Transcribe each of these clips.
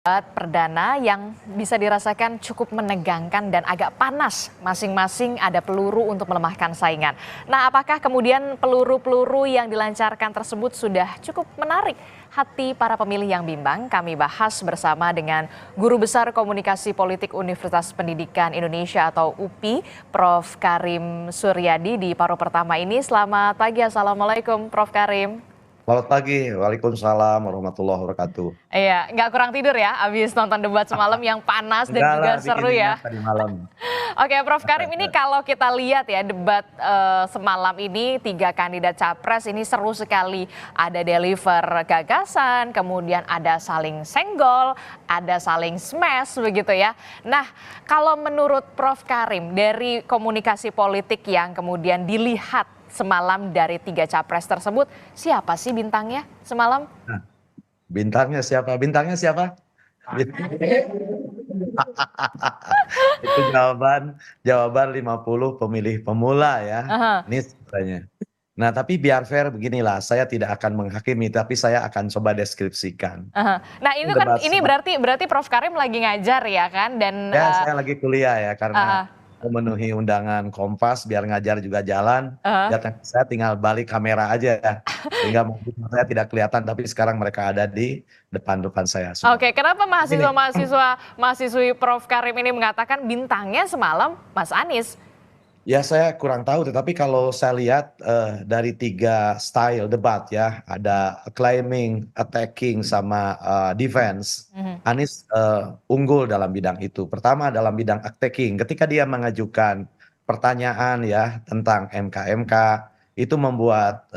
Debat perdana yang bisa dirasakan cukup menegangkan dan agak panas. Masing-masing ada peluru untuk melemahkan saingan. Nah, apakah kemudian peluru-peluru yang dilancarkan tersebut sudah cukup menarik hati para pemilih yang bimbang? Kami bahas bersama dengan Guru Besar Komunikasi Politik Universitas Pendidikan Indonesia atau UPI, Prof. Karim Suryadi di paruh pertama ini. Selamat pagi, Assalamualaikum Prof. Karim. Selamat pagi, Waalaikumsalam warahmatullahi wabarakatuh. Iya, nggak kurang tidur ya abis nonton debat semalam yang panas dan Enggak lah, juga bikin seru ya. ingat tadi malam. Oke, Prof. Karim, ini kalau kita lihat ya debat semalam ini tiga kandidat capres ini seru sekali. Ada deliver gagasan, kemudian ada saling senggol, ada saling smash begitu ya. Nah, kalau menurut Prof. Karim dari komunikasi politik yang kemudian dilihat semalam dari tiga capres tersebut, siapa sih bintangnya semalam? Nah, bintangnya siapa? Bintangnya siapa? Itu jawaban 50 pemilih pemula ya. Aha. Ini sebenarnya. Nah, tapi biar fair beginilah, saya tidak akan menghakimi, tapi saya akan coba deskripsikan. Aha. Nah, itu kan Debat ini berarti Prof. Karim lagi ngajar ya kan dan Ya, saya lagi kuliah ya, karena uh, memenuhi undangan Kompas biar ngajar juga jalan. uh, Ya, saya tinggal balik kamera aja ya, sehingga mungkin saya tidak kelihatan, tapi sekarang mereka ada di depan-depan saya Oke, semua. kenapa Ini, mahasiswi Prof. Karim ini mengatakan bintangnya semalam Mas Anies? ya saya kurang tahu, tetapi kalau saya lihat dari tiga style debat ya, ada claiming, attacking, sama defense. Mhm. Anies unggul dalam bidang itu. Pertama dalam bidang attacking, ketika dia mengajukan pertanyaan ya tentang MK-MK, itu membuat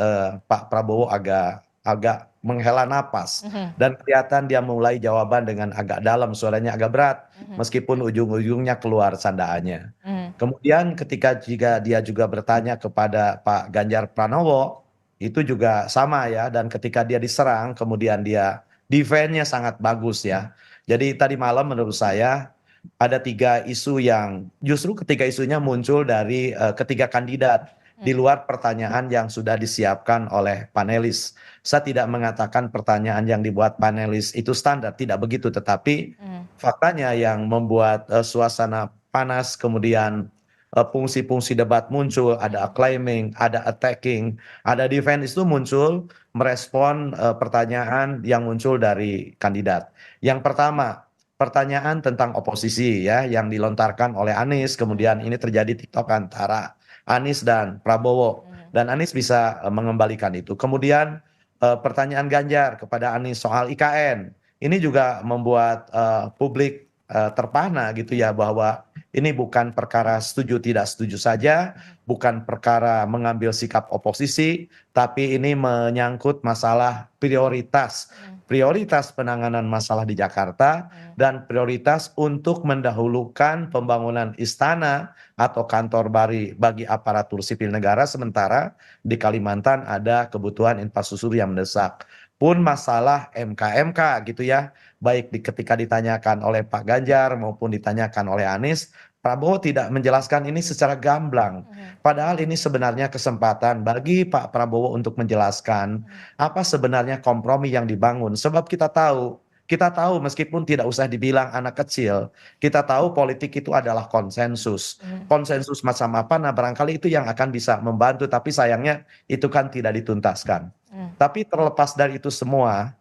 Pak Prabowo agak agak menghela napas Mhm. dan kelihatan dia mulai jawaban dengan agak dalam, suaranya agak berat, Mhm. meskipun ujung-ujungnya keluar candaannya. Mhm. Kemudian ketika jika dia juga bertanya kepada Pak Ganjar Pranowo, itu juga sama ya, dan ketika dia diserang, kemudian dia defense-nya sangat bagus ya. Jadi tadi malam menurut saya ada tiga isu yang justru ketiga isunya muncul dari ketiga kandidat di luar pertanyaan yang sudah disiapkan oleh panelis. Saya tidak mengatakan pertanyaan yang dibuat panelis itu standar, tidak begitu, tetapi Mhm. faktanya yang membuat suasana panas, kemudian fungsi-fungsi debat muncul, ada acclaiming, ada attacking, ada defense, itu muncul merespon pertanyaan yang muncul dari kandidat. Yang pertama, pertanyaan tentang oposisi ya yang dilontarkan oleh Anies, kemudian ini terjadi TikTok antara Anies dan Prabowo, Mhm. dan Anies bisa mengembalikan itu. Kemudian pertanyaan Ganjar kepada Anies soal IKN, ini juga membuat publik terpana gitu ya, bahwa ini bukan perkara setuju tidak setuju saja, bukan perkara mengambil sikap oposisi, tapi ini menyangkut masalah prioritas. Mhm. Prioritas penanganan masalah di Jakarta Mhm. dan prioritas untuk mendahulukan pembangunan istana atau kantor bagi aparatur sipil negara, sementara di Kalimantan ada kebutuhan infrastruktur yang mendesak. Pun masalah MK-MK gitu ya, baik ketika ditanyakan oleh Pak Ganjar maupun ditanyakan oleh Anies, Prabowo tidak menjelaskan ini secara gamblang. Mhm. Padahal ini sebenarnya kesempatan bagi Pak Prabowo untuk menjelaskan Mhm. apa sebenarnya kompromi yang dibangun. Sebab kita tahu meskipun tidak usah dibilang anak kecil, kita tahu politik itu adalah konsensus. Mhm. Konsensus macam apa? Nah, barangkali itu yang akan bisa membantu, tapi sayangnya itu kan tidak dituntaskan. Mhm. Tapi terlepas dari itu semua,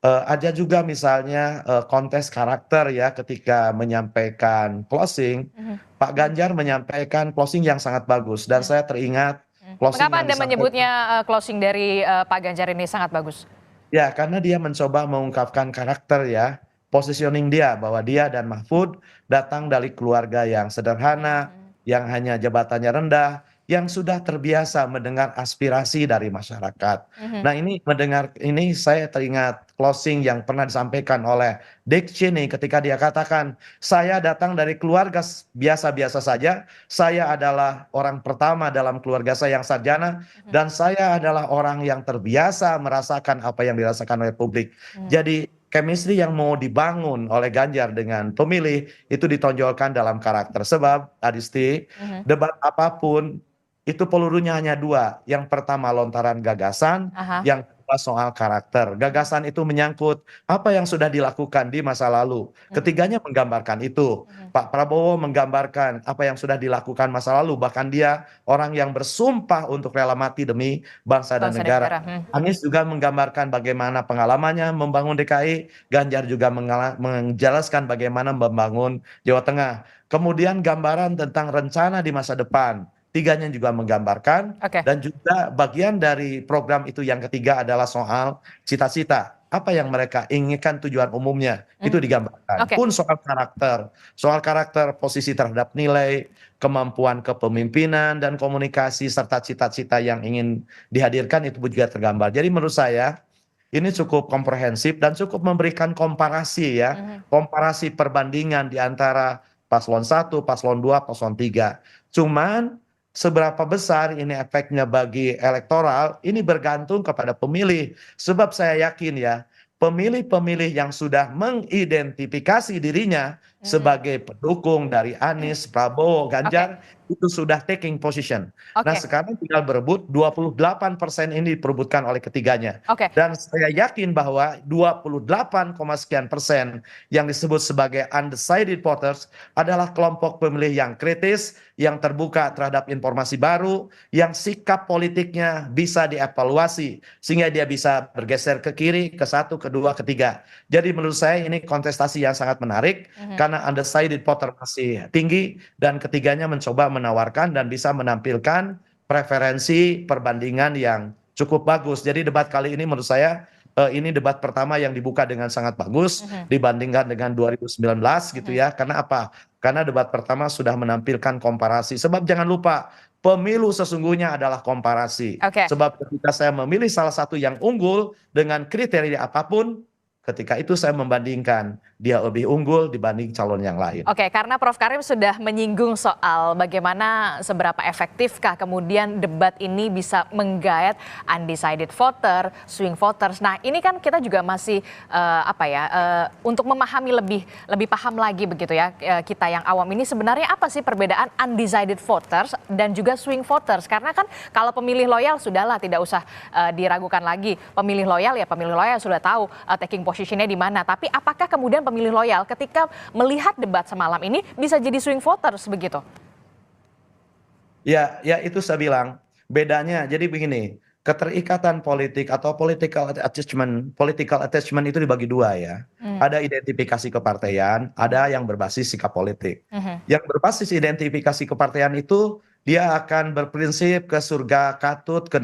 ada juga misalnya kontes karakter ya, ketika menyampaikan closing, Mhm. Pak Ganjar menyampaikan closing yang sangat bagus, dan Mhm. saya teringat Mhm. closing Mengapa yang Anda disampaikan. menyebutnya closing dari Pak Ganjar ini sangat bagus? Ya, karena dia mencoba mengungkapkan karakter ya, positioning dia bahwa dia dan Mahfud datang dari keluarga yang sederhana, Mhm. yang hanya jabatannya rendah, yang sudah terbiasa mendengar aspirasi dari masyarakat. Mhm. Nah, ini mendengar ini saya teringat closing yang pernah disampaikan oleh Dick Cheney ketika dia katakan, "Saya datang dari keluarga biasa-biasa saja, saya adalah orang pertama dalam keluarga saya yang sarjana, Mhm. dan saya adalah orang yang terbiasa merasakan apa yang dirasakan oleh publik." Mhm. Jadi chemistry yang mau dibangun oleh Ganjar dengan pemilih itu ditonjolkan dalam karakter. Sebab Adisti, Mhm. debat apapun itu pelurunya hanya dua. Yang pertama lontaran gagasan, Aha. yang kedua kedua soal karakter. Gagasan itu menyangkut apa yang sudah dilakukan di masa lalu. Ketiganya menggambarkan itu. Pak Prabowo menggambarkan apa yang sudah dilakukan masa lalu. Bahkan dia orang yang bersumpah untuk rela mati demi bangsa dan Bangsa dan negara. negara. Anies juga menggambarkan bagaimana pengalamannya membangun DKI. Ganjar juga menjelaskan bagaimana membangun Jawa Tengah. Kemudian gambaran tentang rencana di masa depan. Tiganya juga menggambarkan. Oke. Dan juga bagian dari program itu yang ketiga adalah soal cita-cita. Apa yang mereka inginkan tujuan umumnya. Itu digambarkan. Oke. Pun soal karakter, posisi terhadap nilai, kemampuan kepemimpinan dan komunikasi, serta cita-cita yang ingin dihadirkan itu juga tergambar. Jadi menurut saya ini cukup komprehensif dan cukup memberikan komparasi ya. Komparasi perbandingan di antara paslon 1, paslon 2, paslon 3. Cuman seberapa besar ini efeknya bagi elektoral, ini bergantung kepada pemilih. Sebab saya yakin ya, pemilih-pemilih yang sudah mengidentifikasi dirinya sebagai pendukung dari Anies, Prabowo, Ganjar, itu sudah taking position. Nah Oke. sekarang tinggal berebut, 28% ini diperebutkan oleh ketiganya. Oke. Dan saya yakin bahwa 28, sekian persen yang disebut sebagai undecided voters adalah kelompok pemilih yang kritis, yang terbuka terhadap informasi baru, yang sikap politiknya bisa dievaluasi, sehingga dia bisa bergeser ke kiri, ke satu, kedua, ketiga. Jadi menurut saya ini kontestasi yang sangat menarik, karena undecided voter masih tinggi, dan ketiganya mencoba menawarkan dan bisa menampilkan preferensi perbandingan yang cukup bagus. Jadi debat kali ini menurut saya ini debat pertama yang dibuka dengan sangat bagus dibandingkan dengan 2019 gitu ya. Karena apa? Karena debat pertama sudah menampilkan komparasi. Sebab jangan lupa, pemilu sesungguhnya adalah komparasi. Oke. Sebab ketika saya memilih salah satu yang unggul dengan kriteria apapun, ketika itu saya membandingkan dia lebih unggul dibanding calon yang lain. Oke, karena Prof. Karim sudah menyinggung soal bagaimana seberapa efektifkah kemudian debat ini bisa menggait undecided voter, swing voters. Nah, ini kan kita juga masih untuk memahami lebih paham lagi begitu ya, kita yang awam ini sebenarnya apa sih perbedaan undecided voters dan juga swing voters? Karena kan kalau pemilih loyal sudahlah tidak usah diragukan lagi. Pemilih loyal ya pemilih loyal sudah tahu taking positionnya di mana. Tapi apakah kemudian pemilih loyal ketika melihat debat semalam ini bisa jadi swing voters begitu? Ya itu saya bilang bedanya. Jadi begini, keterikatan politik atau political attachment itu dibagi dua ya. Ada identifikasi kepartaian, ada yang berbasis sikap politik. Yang berbasis identifikasi kepartaian itu dia akan berprinsip ke surga katut, ke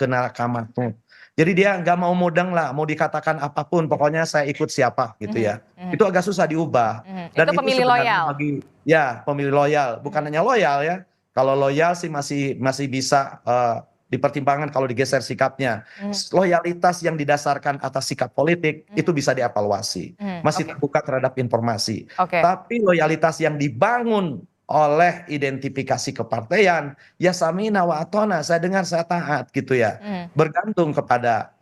neraka matut. Jadi dia nggak mau mudeng lah, mau dikatakan apapun, pokoknya saya ikut siapa gitu ya. Itu agak susah diubah. Dan Itu itu pemilih sebenarnya loyal. pemilih loyal, bukan hanya loyal ya. Kalau loyal sih masih bisa dipertimbangkan kalau digeser sikapnya. Loyalitas yang didasarkan atas sikap politik itu bisa dievaluasi, masih terbuka terhadap informasi. Tapi loyalitas yang dibangun oleh identifikasi kepartaian, ya samina wa atona, saya dengar saya taat gitu ya, bergantung kepada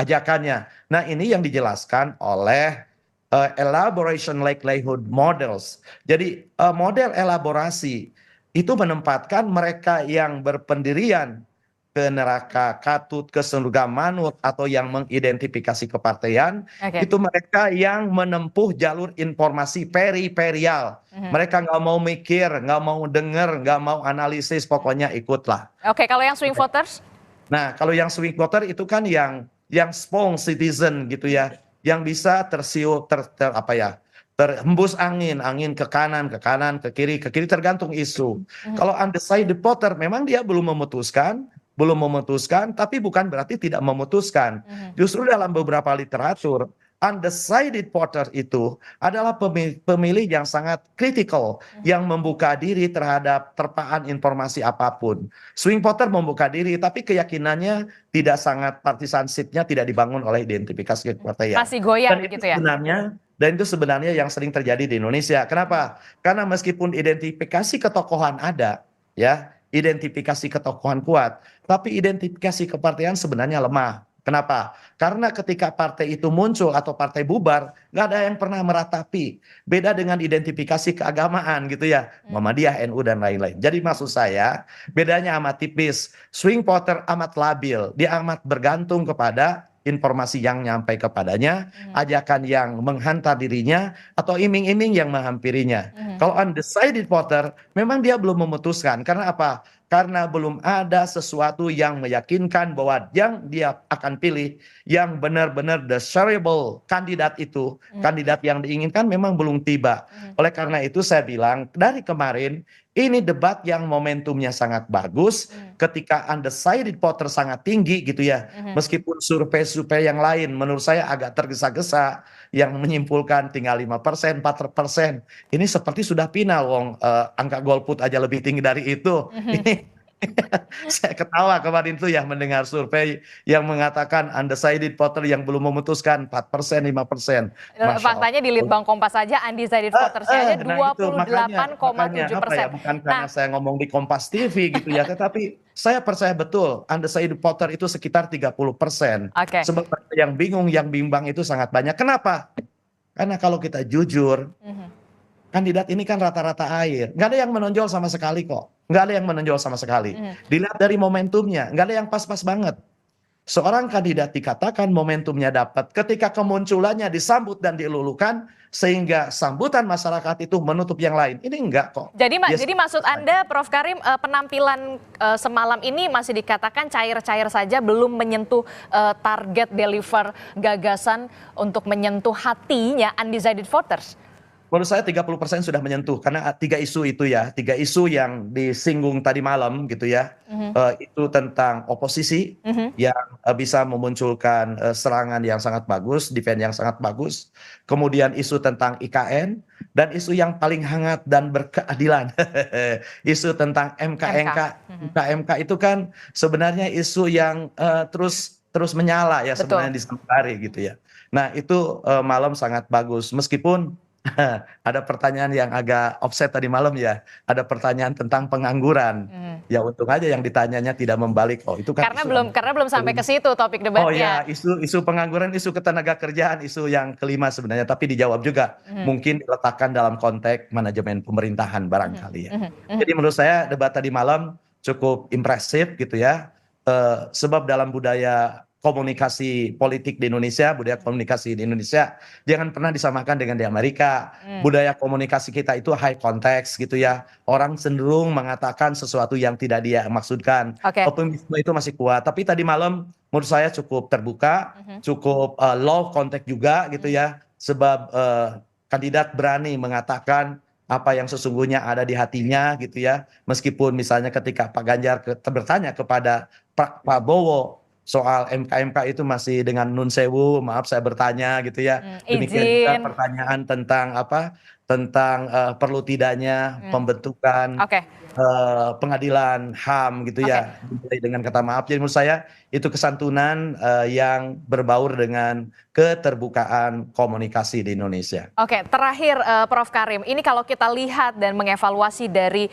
ajakannya. Nah ini yang dijelaskan oleh elaboration likelihood models. Jadi model elaborasi itu menempatkan mereka yang berpendirian ke neraka katut, ke surga manut, atau yang mengidentifikasi kepartaian, itu mereka yang menempuh jalur informasi periperial. Mereka nggak mau mikir, nggak mau dengar, nggak mau analisis, pokoknya ikutlah. Oke, kalau yang swing voters? Nah, kalau yang swing voter itu kan yang spong citizen gitu ya, yang bisa terhembus angin ke kanan, ke kiri tergantung isu. Kalau undecided voter memang dia belum memutuskan, tapi bukan berarti tidak memutuskan. Justru dalam beberapa literatur, undecided voter itu adalah pemilih yang sangat kritikal, yang membuka diri terhadap terpaan informasi apapun. Swing voter membuka diri, tapi keyakinannya tidak sangat, partisanshipnya tidak dibangun oleh identifikasi kepartaian. Masih goyang gitu ya? Dan itu sebenarnya yang sering terjadi di Indonesia. Kenapa? Karena meskipun identifikasi ketokohan ada, ya, identifikasi ketokohan kuat, tapi identifikasi kepartaian sebenarnya lemah. Kenapa? Karena ketika partai itu muncul atau partai bubar, nggak ada yang pernah meratapi. Beda dengan identifikasi keagamaan gitu ya, Muhammadiyah, NU, dan lain-lain. Jadi maksud saya, bedanya amat tipis. Swing voter amat labil, dia amat bergantung kepada informasi yang nyampe kepadanya, ajakan yang menghantar dirinya, atau iming-iming yang menghampirinya. Kalau undecided voter, memang dia belum memutuskan. Karena apa? Karena belum ada sesuatu yang meyakinkan bahwa yang dia akan pilih, yang benar-benar desirable kandidat itu, kandidat yang diinginkan memang belum tiba. Oleh karena itu saya bilang, dari kemarin, ini debat yang momentumnya sangat bagus, ketika undecided voter sangat tinggi gitu ya. Meskipun survei-survei yang lain menurut saya agak tergesa-gesa, yang menyimpulkan tinggal 5%, 4%. Ini seperti sudah final, wong angka golput aja lebih tinggi dari itu. Ini saya ketawa kemarin tuh ya mendengar survei yang mengatakan undecided voter yang belum memutuskan 4%, 5%. Masya Faktanya di Allah. Litbang Kompas saja undecided votersnya aja Nah itu makanya 28,7%. apa ya, bukan karena Nah, saya ngomong di Kompas TV gitu ya, tetapi saya percaya betul undecided voter itu sekitar 30%. oke. Sebab yang bingung, yang bimbang itu sangat banyak. Kenapa? Karena kalau kita jujur, kandidat ini kan rata-rata air. Nggak ada yang menonjol sama sekali kok. Nggak ada yang menonjol sama sekali. Dilihat dari momentumnya, nggak ada yang pas-pas banget. Seorang kandidat dikatakan momentumnya dapat ketika kemunculannya disambut dan dilulukan, sehingga sambutan masyarakat itu menutup yang lain. Ini enggak kok. Jadi Dia jadi maksud Anda, Prof. Karim, penampilan semalam ini masih dikatakan cair-cair saja, belum menyentuh target deliver gagasan untuk menyentuh hatinya undecided voters? Menurut saya 30% sudah menyentuh, karena 3 isu itu ya, 3 isu yang disinggung tadi malam gitu ya. Itu tentang oposisi yang bisa memunculkan serangan yang sangat bagus, defense yang sangat bagus. Kemudian isu tentang IKN, dan isu yang paling hangat dan berkeadilan, isu tentang MK. MK itu kan sebenarnya isu yang terus menyala ya Betul. sebenarnya di sehari gitu ya. Nah itu malam sangat bagus, meskipun ada pertanyaan yang agak offset tadi malam ya. Ada pertanyaan tentang pengangguran. Ya untung aja yang ditanyanya tidak membalik. Oh itu kan Karena belum sampai ke situ topik oh ya, debatnya. isu pengangguran, isu ketenagakerjaan, isu yang kelima sebenarnya, tapi dijawab juga. Mungkin diletakkan dalam konteks manajemen pemerintahan barangkali ya. Jadi menurut saya debat tadi malam cukup impresif gitu ya. Sebab dalam budaya komunikasi politik di Indonesia, budaya komunikasi di Indonesia jangan pernah disamakan dengan di Amerika. Budaya komunikasi kita itu high context gitu ya. Orang cenderung mengatakan sesuatu yang tidak dia maksudkan. Oke. Optimisme itu masih kuat. Tapi tadi malam menurut saya cukup terbuka, cukup low context juga gitu ya. Sebab kandidat berani mengatakan apa yang sesungguhnya ada di hatinya gitu ya. Meskipun misalnya ketika Pak Ganjar bertanya kepada Pak Prabowo soal MK itu masih dengan nun sewu, maaf saya bertanya gitu ya. Demikian juga Izin. pertanyaan tentang apa? Tentang perlu tidaknya pembentukan pengadilan HAM gitu ya, dimulai dengan kata maaf. Jadi menurut saya itu kesantunan yang berbaur dengan keterbukaan komunikasi di Indonesia. Oke, terakhir Prof. Karim, ini kalau kita lihat dan mengevaluasi dari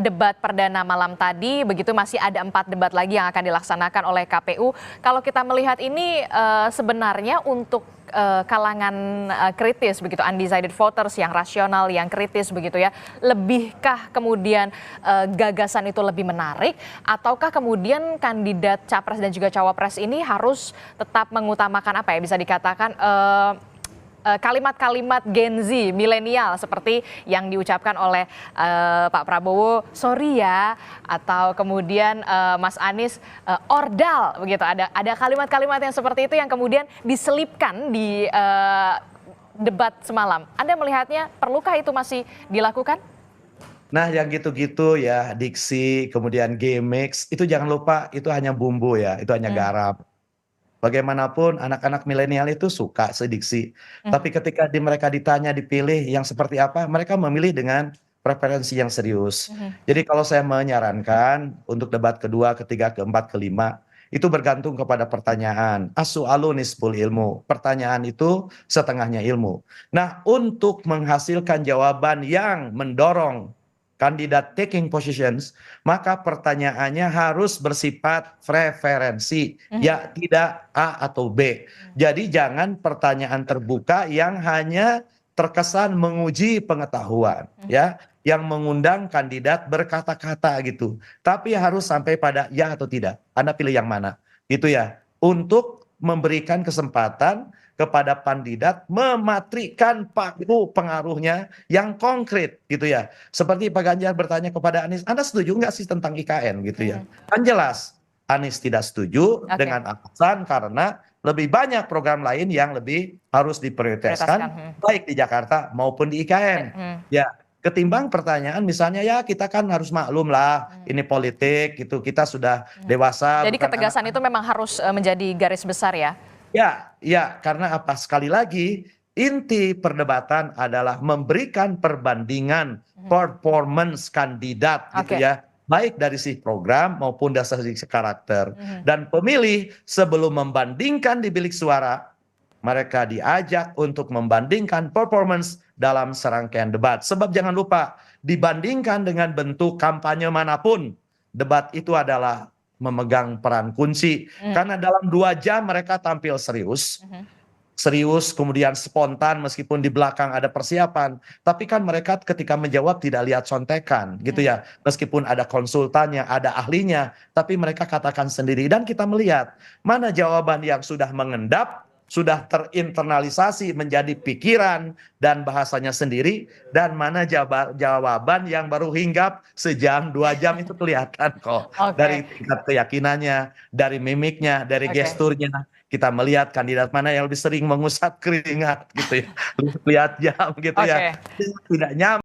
debat perdana malam tadi, begitu masih ada 4 debat lagi yang akan dilaksanakan oleh KPU. Kalau kita melihat ini sebenarnya untuk kalangan kritis begitu, undecided voters yang rasional, yang kritis begitu ya, lebihkah kemudian gagasan itu lebih menarik, ataukah kemudian kandidat capres dan juga cawapres ini harus tetap mengutamakan apa ya, bisa dikatakan kalimat-kalimat Gen Z, milenial seperti yang diucapkan oleh Pak Prabowo, sorry ya, atau kemudian Mas Anies, ordal begitu. Ada kalimat-kalimat yang seperti itu yang kemudian diselipkan di debat semalam. Anda melihatnya perlukah itu masih dilakukan? Nah yang gitu-gitu ya, diksi, kemudian gimmick, itu jangan lupa itu hanya bumbu ya, itu hanya garam. Bagaimanapun anak-anak milenial itu suka sediksi. Tapi ketika mereka ditanya, dipilih yang seperti apa, mereka memilih dengan preferensi yang serius. Jadi kalau saya menyarankan untuk debat kedua, ketiga, keempat, kelima, itu bergantung kepada pertanyaan. As-su'alu nisful ilmu. Pertanyaan itu setengahnya ilmu. Nah, untuk menghasilkan jawaban yang mendorong kandidat taking positions, maka pertanyaannya harus bersifat preferensi, ya tidak A atau B. Jadi jangan pertanyaan terbuka yang hanya terkesan menguji pengetahuan, ya, yang mengundang kandidat berkata-kata gitu. Tapi harus sampai pada ya atau tidak. Anda pilih yang mana, gitu ya. Untuk memberikan kesempatan kepada kandidat mematrikan pengaruhnya yang konkret gitu ya. Seperti Pak Ganjar bertanya kepada Anies, Anda setuju nggak sih tentang IKN gitu ya? Kan jelas Anies tidak setuju dengan alasan karena lebih banyak program lain yang lebih harus diprioritaskan baik di Jakarta maupun di IKN. Ya, ketimbang pertanyaan misalnya ya kita kan harus maklum lah ini politik gitu, kita sudah dewasa. Jadi ketegasan itu memang harus menjadi garis besar ya? Ya, karena apa? Sekali lagi, inti perdebatan adalah memberikan perbandingan performance kandidat gitu ya, baik dari sisi program maupun dari sisi karakter. Dan pemilih sebelum membandingkan di bilik suara, mereka diajak untuk membandingkan performance dalam serangkaian debat. Sebab jangan lupa, dibandingkan dengan bentuk kampanye manapun, debat itu adalah memegang peran kunci. Karena dalam 2 jam mereka tampil serius, kemudian spontan meskipun di belakang ada persiapan. Tapi kan mereka ketika menjawab tidak lihat contekan gitu ya. Meskipun ada konsultannya, ada ahlinya, tapi mereka katakan sendiri. Dan kita melihat mana jawaban yang sudah mengendap, sudah terinternalisasi menjadi pikiran dan bahasanya sendiri, dan mana jawaban yang baru hinggap sejam 2 jam itu kelihatan kok. Dari tingkat keyakinannya, dari mimiknya, dari gesturnya, kita melihat kandidat mana yang lebih sering mengusap keringat gitu ya, lihat jam gitu ya, tidak nyaman.